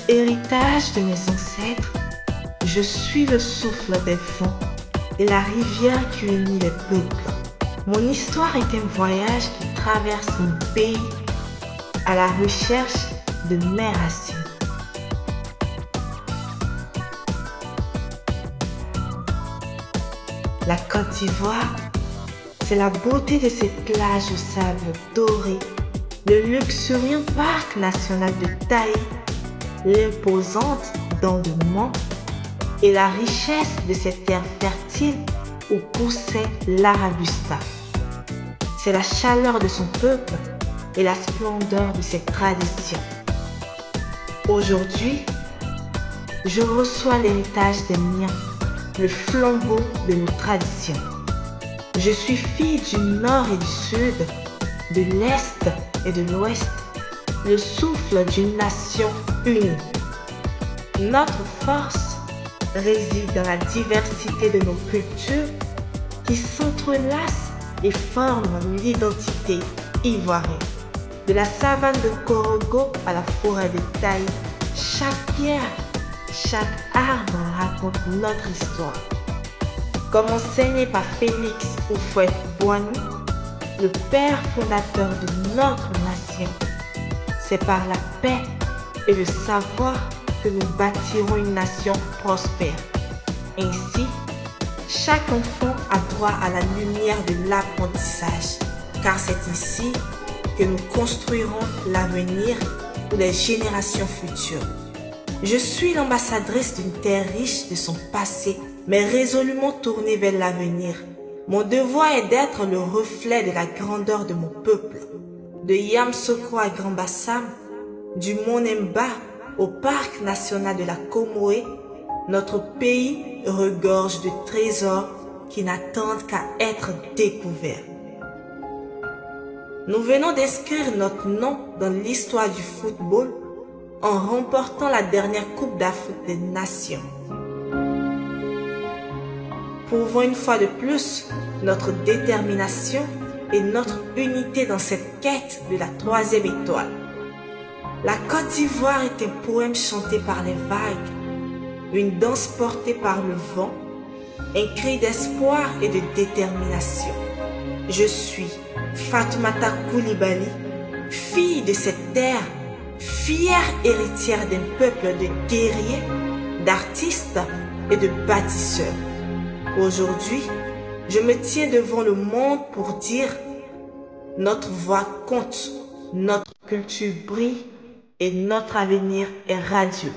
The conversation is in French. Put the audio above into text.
héritage de mes ancêtres, je suis le souffle des vents et la rivière qui unit les peuples. Mon histoire est un voyage qui traverse mon pays à la recherche de mes racines. La Côte d'Ivoire, c'est la beauté de ses plages au sable doré, le luxuriant parc national de Taï, l'imposante dent de Mans et la richesse de ses terres fertiles où poussait l'Arabusta. C'est la chaleur de son peuple et la splendeur de ses traditions. Aujourd'hui, je reçois l'héritage des miens, le flambeau de nos traditions. Je suis fille du nord et du sud, de l'est et de l'ouest, le souffle d'une nation unie. Notre force réside dans la diversité de nos cultures qui s'entrelacent et forment l'identité ivoirienne. De la savane de Korogo à la forêt de Taï, chaque pierre, chaque arbre raconte notre histoire. Comme enseigné par Félix Houphouët-Boigny, le père fondateur de notre nation, c'est par la paix et le savoir que nous bâtirons une nation prospère. Ainsi, chaque enfant a droit à la lumière de l'apprentissage, car c'est ici que nous construirons l'avenir pour les générations futures. Je suis l'ambassadrice d'une terre riche de son passé, mais résolument tournée vers l'avenir. Mon devoir est d'être le reflet de la grandeur de mon peuple. De Yamoussoukro à Grand Bassam, du Mont Nemba au parc national de la Comoé, notre pays regorge de trésors qui n'attendent qu'à être découverts. Nous venons d'inscrire notre nom dans l'histoire du football en remportant la dernière Coupe d'Afrique des Nations. Prouvons une fois de plus notre détermination et notre unité dans cette quête de la 3e étoile. La Côte d'Ivoire est un poème chanté par les vagues, une danse portée par le vent, un cri d'espoir et de détermination. Je suis Fatoumata Coulibaly, fille de cette terre, fière héritière d'un peuple de guerriers, d'artistes et de bâtisseurs. Aujourd'hui, je me tiens devant le monde pour dire notre voix compte, notre culture brille et notre avenir est radieux.